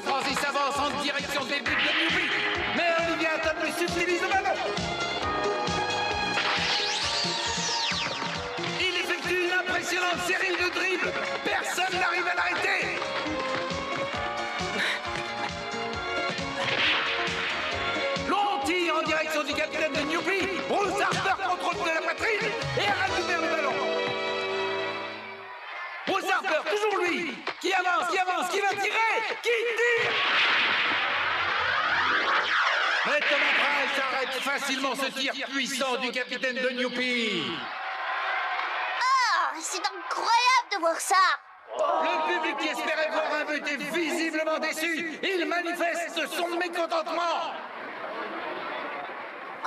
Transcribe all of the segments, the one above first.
San Francisco avance en direction des buts de Newby. Mais Olivier Hatton lui subtilise le ballon. Il effectue une impressionnante série de dribbles. Personne n'arrive à l'arrêter. Long tir en direction du capitaine de Newby. Bruce Harper contrôle de la poitrine et récupère le ballon. Bruce Harper, toujours lui, qui avance, qui va tirer, qui tire. Mais Thomas Price arrête facilement ce tir puissant du capitaine de Newby. Ah, c'est incroyable de voir ça. Le public qui espérait voir un but est visiblement déçu. Il manifeste son mécontentement.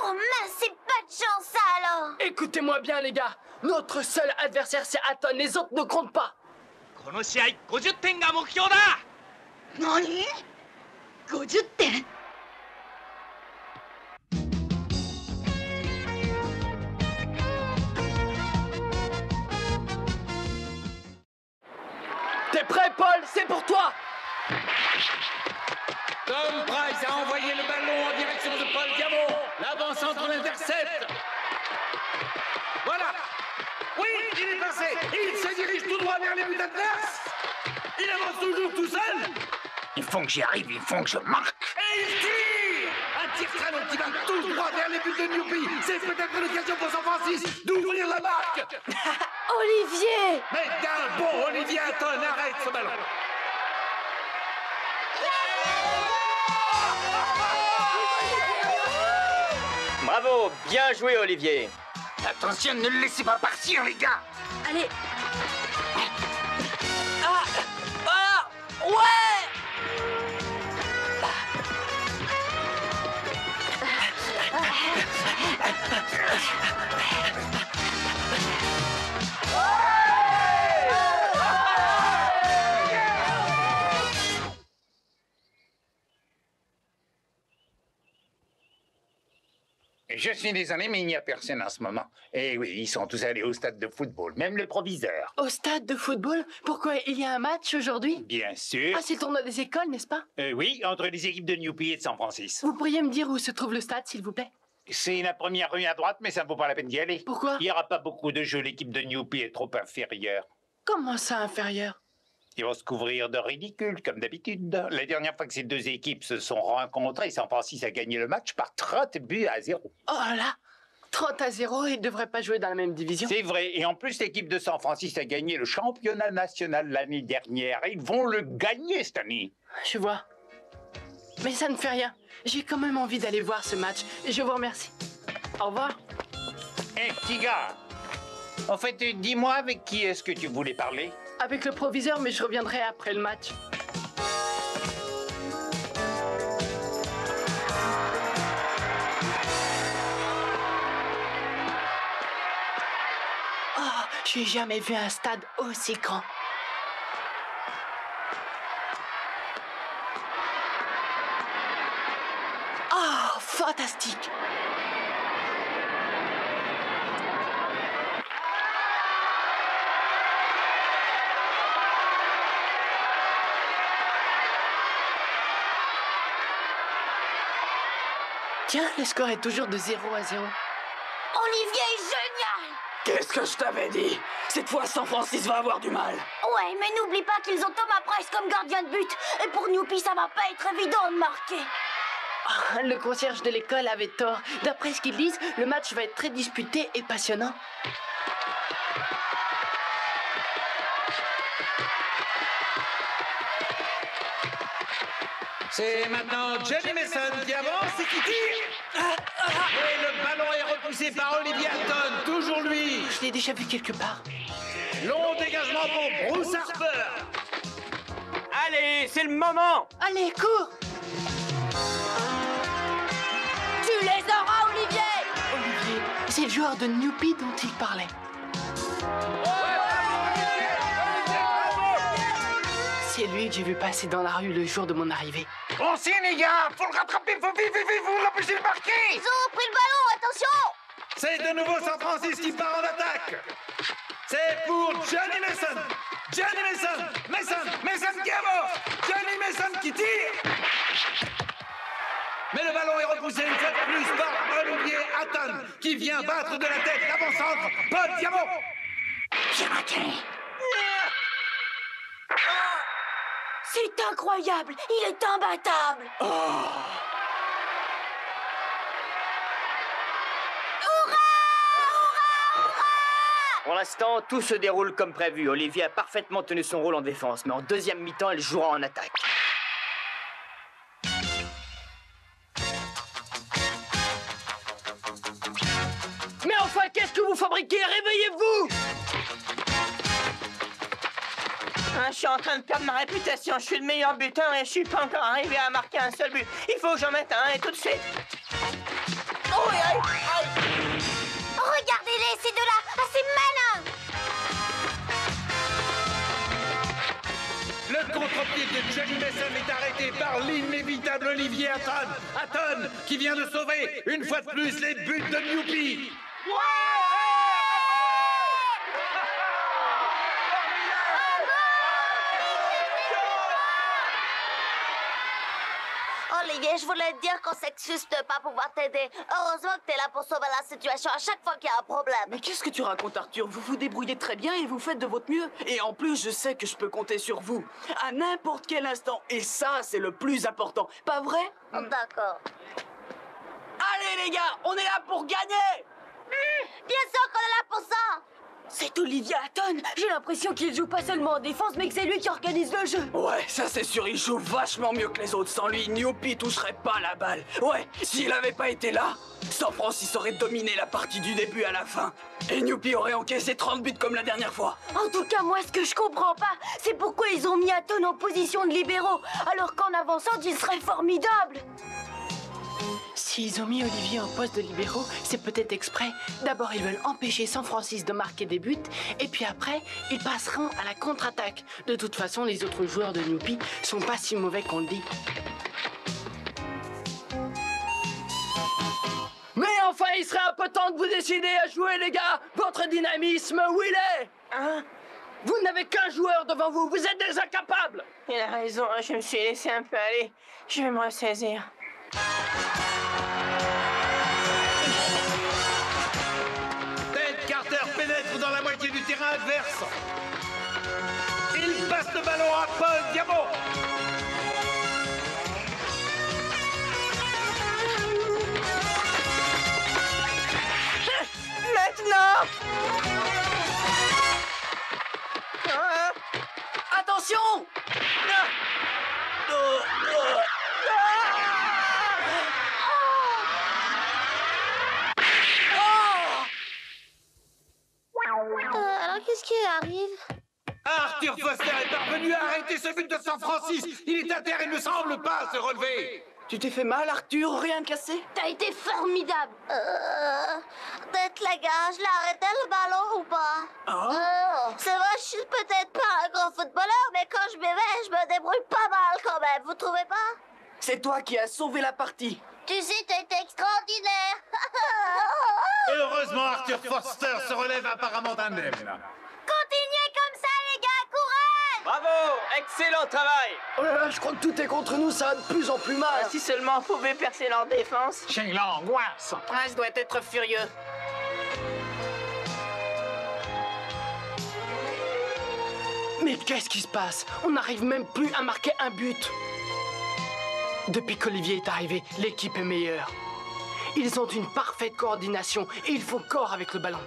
Oh mince, c'est pas de chance ça alors. Écoutez-moi bien les gars, notre seul adversaire c'est Hatton, les autres ne comptent pas. この試合50点が目標だ。何 ?50 点 T'es prêt Paul? C'est pour toi. Tom Price a envoyé le ballon en direction de Paul Diamond. L'avant-centre l'intercepte. Voilà. Oui, il est passé. Il se dirige tout droit vers les buts adverses. Il avance toujours tout seul. Il faut que j'y arrive, il faut que je marque. Et il tire. Un tir canon qui va tout droit vers les buts de Newby. C'est peut-être l'occasion pour San Francisco d'ouvrir la marque. Olivier. Mais d'un bon Olivier Hatton arrête ce ballon. Bravo, bien joué Olivier. Attention, ne le laissez pas partir, les gars. Allez. Ah, ah, ouais. Je suis désolé, mais il n'y a personne en ce moment. Et oui, ils sont tous allés au stade de football, même le proviseur. Au stade de football? Pourquoi il y a un match aujourd'hui? Bien sûr. Ah, c'est le tournoi des écoles, n'est-ce pas? Oui, entre les équipes de Newby et de San Francisco. Vous pourriez me dire où se trouve le stade, s'il vous plaît? C'est la première rue à droite, mais ça ne vaut pas la peine d'y aller. Pourquoi? Il n'y aura pas beaucoup de jeux, l'équipe de Newby est trop inférieure. Comment ça, inférieur? Ils vont se couvrir de ridicule, comme d'habitude. La dernière fois que ces deux équipes se sont rencontrées, San Francisco a gagné le match par 30 buts à 0. Oh là, 30-0, ils ne devraient pas jouer dans la même division. C'est vrai. Et en plus, l'équipe de San Francisco a gagné le championnat national l'année dernière. Et ils vont le gagner cette année. Je vois. Mais ça ne fait rien. J'ai quand même envie d'aller voir ce match. Je vous remercie. Au revoir. Hé, petit gars. En fait, dis-moi avec qui est-ce que tu voulais parler? Avec le proviseur, mais je reviendrai après le match. Oh, j'ai jamais vu un stade aussi grand. Oh, fantastique! Tiens, le score est toujours de 0-0. Olivier est génial. Qu'est-ce que je t'avais dit? Cette fois, San Francisco va avoir du mal. Ouais, mais n'oublie pas qu'ils ont Thomas Price comme gardien de but. Et pour Newby, ça va pas être évident de marquer. Ah, le concierge de l'école avait tort. D'après ce qu'ils disent, le match va être très disputé et passionnant. C'est maintenant Johnny Mason qui avance et qui tire. Et le ballon est repoussé par Olivier Hatton, toujours lui. Je l'ai déjà vu quelque part. Long dégagement pour Bruce Harper. Allez, c'est le moment. Allez, cours! Tu les auras, Olivier. Olivier, c'est le joueur de Newby dont il parlait. C'est lui que j'ai vu passer dans la rue le jour de mon arrivée. Bon signe, les gars. Faut le rattraper, faut vite, vous l'empêchez de marquer. Ils ont pris le ballon, attention. C'est de nouveau San Francisco qui part en attaque. C'est pour Johnny Mason. Johnny Mason. Mason qui avance. Johnny Mason qui tire. Mais le ballon est repoussé une fois de plus par Olivier Hatton qui vient battre de la tête l'avant-centre Paul Diamant. C'est incroyable. Il est imbattable. Pour l'instant, tout se déroule comme prévu. Olivier a parfaitement tenu son rôle en défense, mais en deuxième mi-temps, elle jouera en attaque. Mais enfin, qu'est-ce que vous fabriquez? Réveillez-vous! Je suis en train de perdre ma réputation. Je suis le meilleur buteur et je suis pas encore arrivé à marquer un seul but. Il faut que j'en mette un et tout de suite. Oh, aïe, aïe. Regardez-les, ces deux-là. Ah, c'est malin. Le contre-pied de Johnny Mason est arrêté par l'inévitable Olivier Hatton. Hatton qui vient de sauver une fois de plus les buts de Newpie. Olivier, je voulais te dire qu'on s'excuse de pas pouvoir t'aider. Heureusement que t'es là pour sauver la situation à chaque fois qu'il y a un problème. Mais qu'est-ce que tu racontes, Arthur? Vous vous débrouillez très bien et vous faites de votre mieux. Et en plus, je sais que je peux compter sur vous. À n'importe quel instant. Et ça, c'est le plus important. Pas vrai? D'accord. Allez, les gars, on est là pour gagner! Bien sûr qu'on est là pour ça. C'est Olivier Hatton! J'ai l'impression qu'il joue pas seulement en défense, mais que c'est lui qui organise le jeu. Ouais, ça c'est sûr, il joue vachement mieux que les autres. Sans lui, Newpie toucherait pas la balle. Ouais, s'il avait pas été là, San Francisco aurait dominé la partie du début à la fin. Et Newpie aurait encaissé 30 buts comme la dernière fois. En tout cas, moi, ce que je comprends pas, c'est pourquoi ils ont mis Hatton en position de libéraux, alors qu'en avançant, il serait formidable. S'ils ont mis Olivier en poste de libéraux, c'est peut-être exprès. D'abord, ils veulent empêcher San Francisco de marquer des buts, et puis après, ils passeront à la contre-attaque. De toute façon, les autres joueurs de Newpie sont pas si mauvais qu'on le dit. Mais enfin, il serait un peu temps de vous décider à jouer, les gars. Votre dynamisme, où il est? Hein? Vous n'avez qu'un joueur devant vous, vous êtes des incapables. Il a raison, je me suis laissé un peu aller. Je vais me ressaisir. Ted Carter pénètre dans la moitié du terrain adverse. Il passe le ballon à Paul Diamant. Maintenant! Attention! Alors, qu'est-ce qui arrive? Arthur Foster est parvenu à arrêter ce but de San Francisco. Il est à terre et ne semble pas se relever. Tu t'es fait mal, Arthur? Rien de cassé? T'as été formidable. Peut-être, les gars, je l'ai arrêté le ballon ou pas? C'est vrai, je suis peut-être pas un grand footballeur, mais quand je m'éveille, je me débrouille pas mal quand même. Vous trouvez pas? C'est toi qui as sauvé la partie. Tu sais, t'as été extraordinaire. Heureusement, Arthur Foster se relève apparemment indemne. Continuez comme ça, les gars, courage! Bravo! Excellent travail! Oh là là, je crois que tout est contre nous, ça va de plus en plus mal. Si seulement on pouvait percer leur défense. J'ai l'angoisse. Prince doit être furieux. Mais qu'est-ce qui se passe? On n'arrive même plus à marquer un but. Depuis qu'Olivier est arrivé, l'équipe est meilleure. Ils ont une parfaite coordination et ils font corps avec le ballon.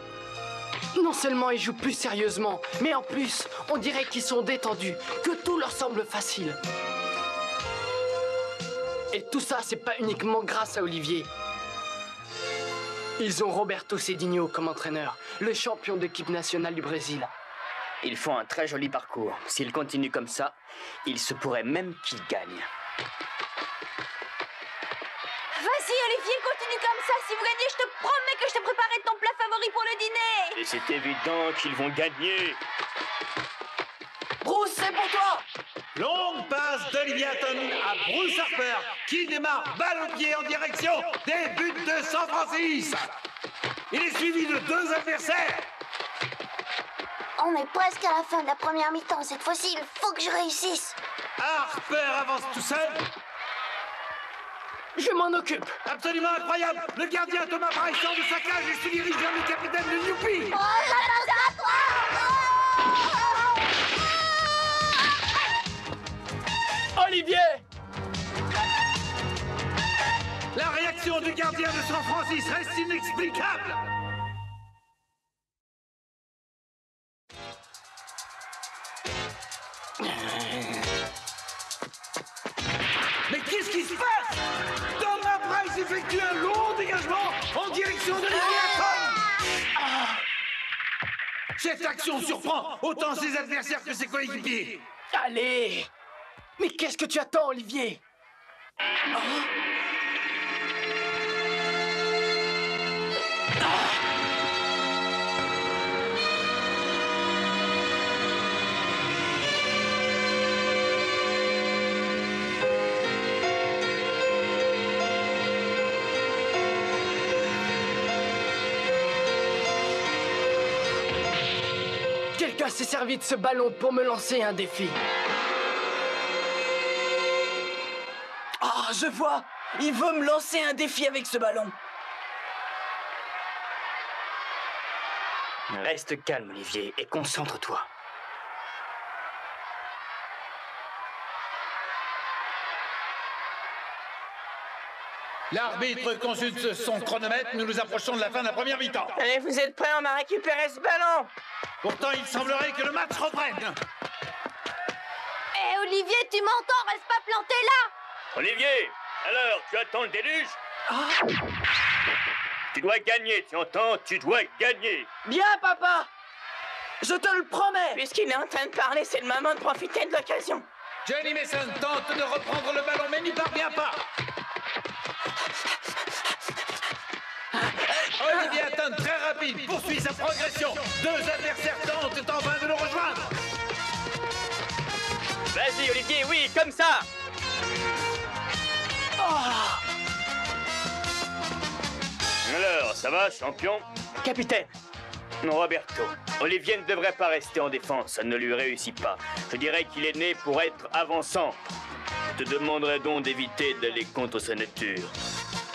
Non seulement ils jouent plus sérieusement, mais en plus, on dirait qu'ils sont détendus, que tout leur semble facile. Et tout ça, c'est pas uniquement grâce à Olivier. Ils ont Roberto Cedinho comme entraîneur, le champion d'équipe nationale du Brésil. Ils font un très joli parcours. S'ils continuent comme ça, il se pourrait même qu'ils gagnent. Vas-y, Olivier, continue comme ça. Si vous gagnez, je te promets que je te préparerai ton plat favori pour le dîner. Et c'est évident qu'ils vont gagner. Bruce, c'est pour toi! Longue passe d'Olivier Hatton à Bruce Harper qui démarre balle au pied en direction des buts de San Francisco. Il est suivi de deux adversaires. On est presque à la fin de la première mi-temps. Cette fois-ci, il faut que je réussisse. Harper avance tout seul. Je m'en occupe. Absolument incroyable. Le gardien Thomas Price sort de sa cage et se dirige vers le capitaine de Youpi. Oh, la passe à toi! Olivier! La réaction du gardien de San Francis reste inexplicable. Mais qu'est-ce qui se passe? Thomas Price effectue un long dégagement en direction de Leviathan. Cette action surprend autant ses adversaires que ses coéquipiers. Allez! Mais qu'est-ce que tu attends, Olivier? Quelqu'un s'est servi de ce ballon pour me lancer un défi. Ah, je vois. Il veut me lancer un défi avec ce ballon. Reste calme, Olivier, et concentre-toi. L'arbitre consulte son chronomètre. Nous nous approchons de la fin de la première mi-temps. Allez, vous êtes prêts? On va récupérer ce ballon. Pourtant, il semblerait que le match reprenne. Hé, Olivier, tu m'entends? Reste pas planté là! Olivier, alors, tu attends le déluge? Tu dois gagner, tu entends? Tu dois gagner. Bien, papa. Je te le promets. Puisqu'il est en train de parler, c'est le moment de profiter de l'occasion. Johnny Mason tente de reprendre le ballon, mais n'y parvient pas. Olivier Hatton, très rapide, poursuit sa progression. Deux adversaires tentent en vain de le rejoindre. Vas-y, Olivier, oui, comme ça. Alors, ça va, champion? Capitaine. Non, Roberto. Olivier ne devrait pas rester en défense, ça ne lui réussit pas. Je dirais qu'il est né pour être avançant. Je te demanderais donc d'éviter d'aller contre sa nature.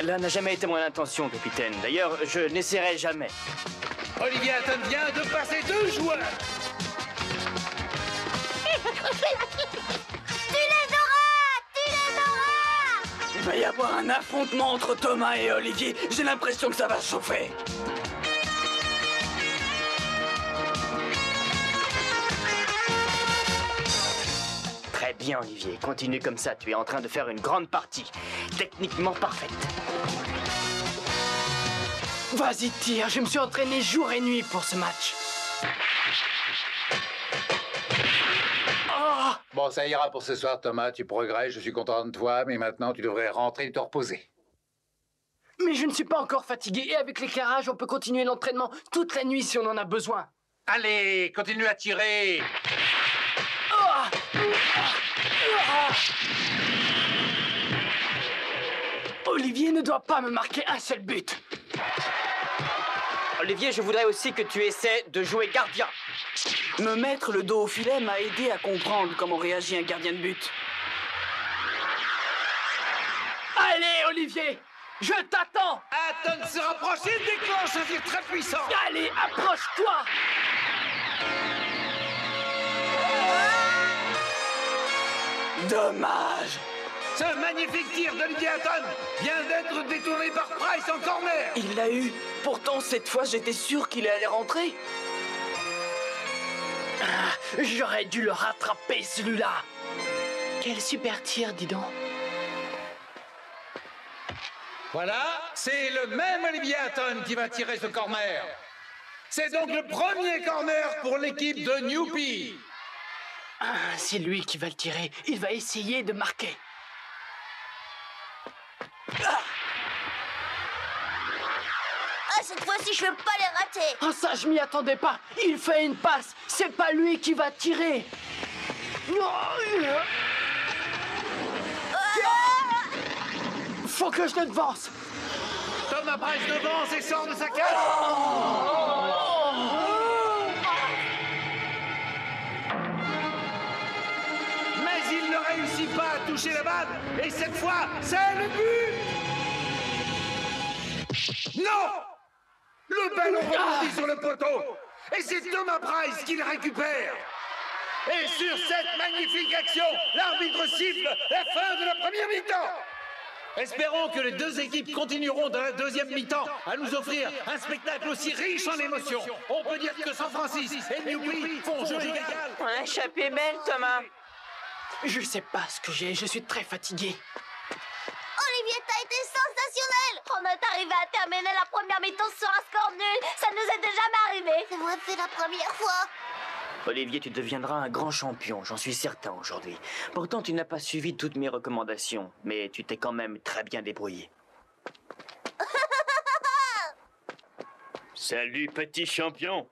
Là n'a jamais été mon intention, capitaine. D'ailleurs, je n'essaierai jamais. Olivier Hatton vient de passer deux joueurs. Tu les auras! Tu les auras! Il va y avoir un affrontement entre Thomas et Olivier. J'ai l'impression que ça va chauffer. Très bien, Olivier. Continue comme ça. Tu es en train de faire une grande partie. Techniquement parfaite. Vas-y, tire. Je me suis entraîné jour et nuit pour ce match. Bon, ça ira pour ce soir, Thomas. Tu progresses, je suis content de toi, mais maintenant tu devrais rentrer et te reposer. Mais je ne suis pas encore fatigué et avec l'éclairage, on peut continuer l'entraînement toute la nuit si on en a besoin. Allez, continue à tirer. Olivier ne doit pas me marquer un seul but. Olivier, je voudrais aussi que tu essaies de jouer gardien. Me mettre le dos au filet m'a aidé à comprendre comment réagit un gardien de but. Allez, Olivier, je t'attends. Hatton se rapproche et déclenche un tir très puissant. Allez, approche-toi. Dommage. Ce magnifique tir d'Olivier Hatton vient d'être détourné par Price en corner. Il l'a eu. Pourtant, cette fois, j'étais sûr qu'il allait rentrer. J'aurais dû le rattraper, celui-là. Quel super tir, dis donc. Voilà, c'est le même Olivier Hatton qui va tirer ce corner. C'est donc le premier corner pour l'équipe de Newpie. C'est lui qui va le tirer. Il va essayer de marquer. Cette fois-ci, je vais pas les rater. Oh, ça, je m'y attendais pas. Il fait une passe. C'est pas lui qui va tirer. Faut que je le devance. Thomas Price devance et sort de sa cage. Et cette fois, c'est le but! Non! Le ballon rebondit sur le poteau! Et c'est Thomas Price qui le récupère! Et sur cette magnifique action, l'arbitre siffle la fin de la première mi-temps! Espérons que les deux équipes continueront dans la deuxième mi-temps à nous offrir un spectacle aussi riche en émotions. On peut dire que San Francisco et Newpie font jeu égal. On a échappé belle, Thomas. Je sais pas ce que j'ai, je suis très fatigué. Olivier, t'as été sensationnel! On est arrivé à terminer la première mi-temps sur un score nul. Ça nous est déjà arrivé. C'est vrai, c'est la première fois. Olivier, tu deviendras un grand champion, j'en suis certain aujourd'hui. Pourtant, tu n'as pas suivi toutes mes recommandations, mais tu t'es quand même très bien débrouillé. Salut, petit champion.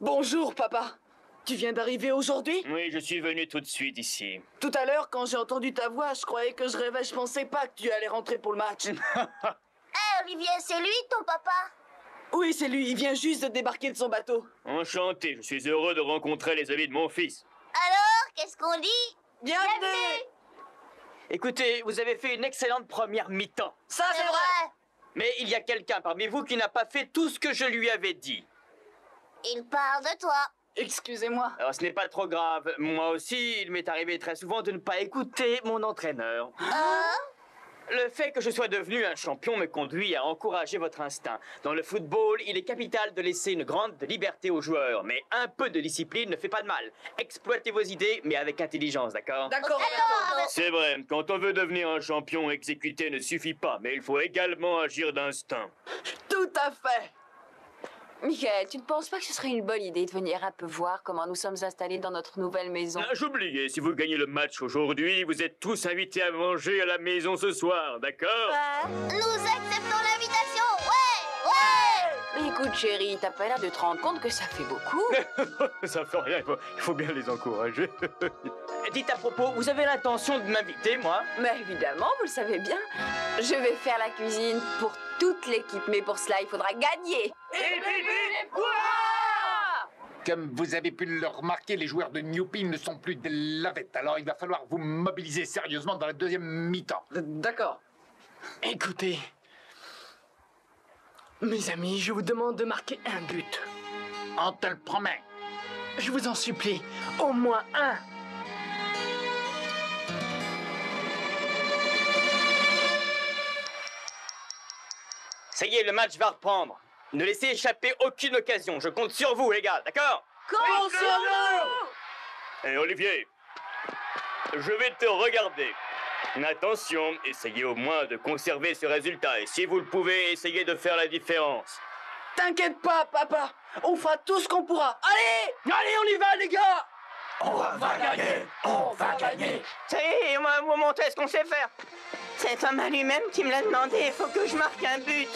Bonjour, papa. Tu viens d'arriver aujourd'hui? Oui, je suis venu tout de suite ici. Tout à l'heure, quand j'ai entendu ta voix, je croyais que je rêvais, je pensais pas que tu allais rentrer pour le match. Olivier, c'est lui, ton papa? Oui, c'est lui, il vient juste de débarquer de son bateau. Enchanté, je suis heureux de rencontrer les amis de mon fils. Alors, qu'est-ce qu'on dit? Bienvenue! Écoutez, vous avez fait une excellente première mi-temps. Ça, C'est vrai. Mais il y a quelqu'un parmi vous qui n'a pas fait tout ce que je lui avais dit. Il parle de toi. Excusez-moi. Alors, ce n'est pas trop grave. Moi aussi, il m'est arrivé très souvent de ne pas écouter mon entraîneur. Le fait que je sois devenu un champion me conduit à encourager votre instinct. Dans le football, il est capital de laisser une grande liberté aux joueurs, mais un peu de discipline ne fait pas de mal. Exploitez vos idées, mais avec intelligence, d'accord? D'accord, Alors, C'est vrai, quand on veut devenir un champion, exécuter ne suffit pas, mais il faut également agir d'instinct. tout à fait. Michael, tu ne penses pas que ce serait une bonne idée de venir un peu voir comment nous sommes installés dans notre nouvelle maison? Ah, j'oubliais, si vous gagnez le match aujourd'hui, vous êtes tous invités à manger à la maison ce soir, d'accord? nous acceptons l'invitation. Ouais! Mais écoute, chérie, t'as pas l'air de te rendre compte que ça fait beaucoup? Ça fait rien, il faut bien les encourager. Dites à propos, vous avez l'intention de m'inviter, moi? Mais évidemment, vous le savez bien. Je vais faire la cuisine pour toute l'équipe, mais pour cela, il faudra gagner. Comme vous avez pu le remarquer, les joueurs de Newpie ne sont plus des lavettes. Alors il va falloir vous mobiliser sérieusement dans la deuxième mi-temps. D'accord. Écoutez, mes amis, je vous demande de marquer un but. On te le promet. Je vous en supplie, au moins un. Ça y est, le match va reprendre. Ne laissez échapper aucune occasion. Je compte sur vous, les gars, d'accord? Compte sur nous! Et Olivier, je vais te regarder. Attention, essayez au moins de conserver ce résultat. Et si vous le pouvez, essayez de faire la différence. T'inquiète pas, papa. On fera tout ce qu'on pourra. Allez! Allez, on y va, les gars! On va gagner! On va gagner! Ça y est, on va vous montrer ce qu'on sait faire. C'est Thomas lui-même qui me l'a demandé. Il faut que je marque un but.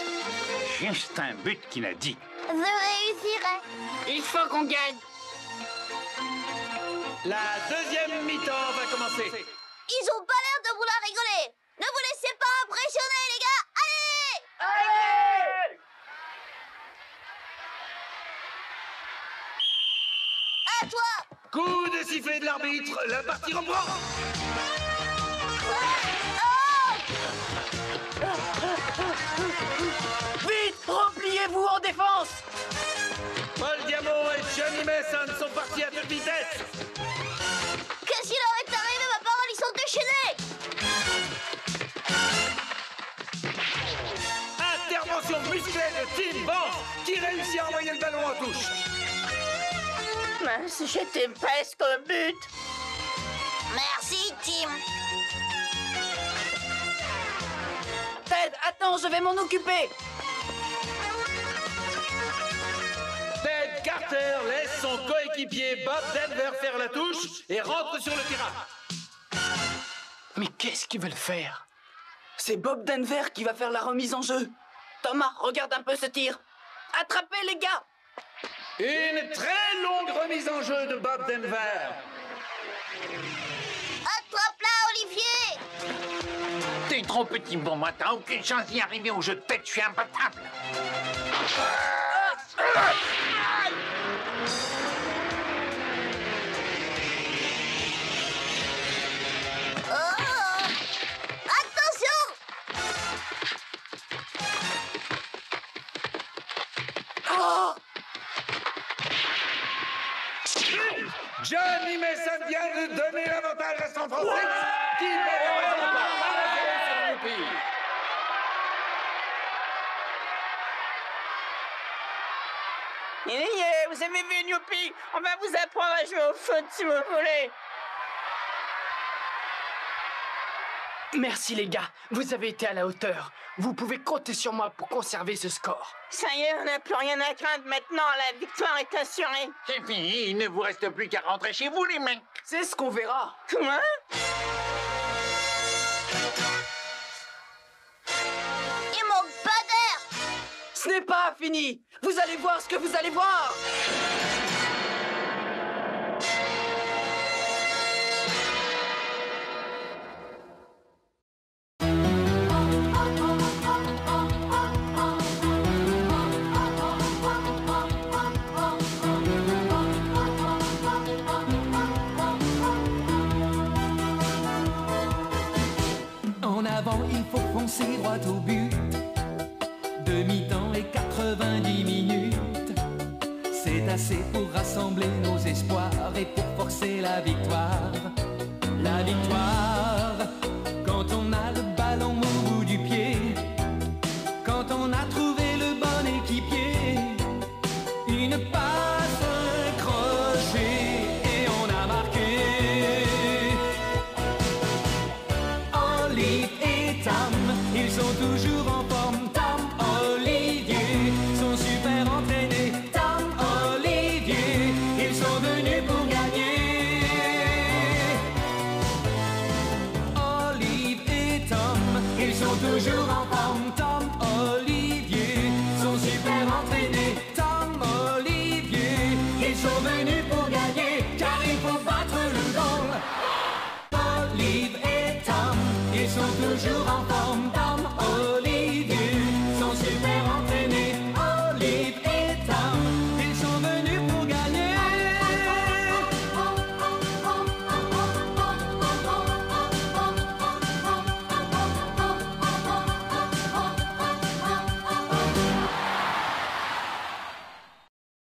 Juste un but qu'il a dit. Je réussirai. Il faut qu'on gagne. La deuxième mi-temps va commencer. Ils ont pas l'air de vouloir rigoler. Ne vous laissez pas impressionner, les gars. Allez! À toi! Coup de sifflet de l'arbitre, la partie reprend. Vite, repliez-vous en défense. Paul Diamant et Johnny Mason sont partis à toute vitesse. Qu'est-ce qui leur est arrivé, ma parole? Ils sont déchaînés! Intervention musclée de Tim Vance qui réussit à envoyer le ballon en touche. Mince, j'étais presque au but. Merci, Tim. Ted, attends, je vais m'en occuper. Ted Carter laisse son coéquipier Bob Denver faire la touche et rentre sur le terrain. Mais qu'est-ce qu'ils veulent faire? C'est Bob Denver qui va faire la remise en jeu. Thomas, regarde un peu ce tir. Attrapez, les gars. Une très longue remise en jeu de Bob Denver. Attrape-la, Olivier! T'es trop petit pour moi, t'as aucune chance d'y arriver au jeu de tête, je suis imbattable. Johnny Mason vient de donner l'avantage à San Francisco, qui met la sur Youpi. Vous avez vu Youpi? On va vous apprendre à jouer au foot si vous voulez. Merci les gars, vous avez été à la hauteur. Vous pouvez compter sur moi pour conserver ce score. Ça y est, on n'a plus rien à craindre maintenant, la victoire est assurée. C'est fini, il ne vous reste plus qu'à rentrer chez vous, les mecs. C'est ce qu'on verra. Comment? Il manque pas d'air. Ce n'est pas fini. Vous allez voir ce que vous allez voir. Il faut foncer droit au but. Demi-temps et 90 minutes. C'est assez pour rassembler nos espoirs et pour forcer la victoire. La victoire, quand on a le ballon au bout du pied, quand on a trouvé le bon équipier, une passe, un crochet et on a marqué. Olive et Tam, ils sont toujours en forme. Tam, Olivier, sont super entraînés. Tam, Olivier, ils sont venus pour gagner. Olive et Tom, ils sont toujours en forme. Tom, Olivier, sont super entraînés. Tom, Olivier, ils sont venus pour gagner, car il faut battre le gong. Olive et Tom, ils sont toujours en forme.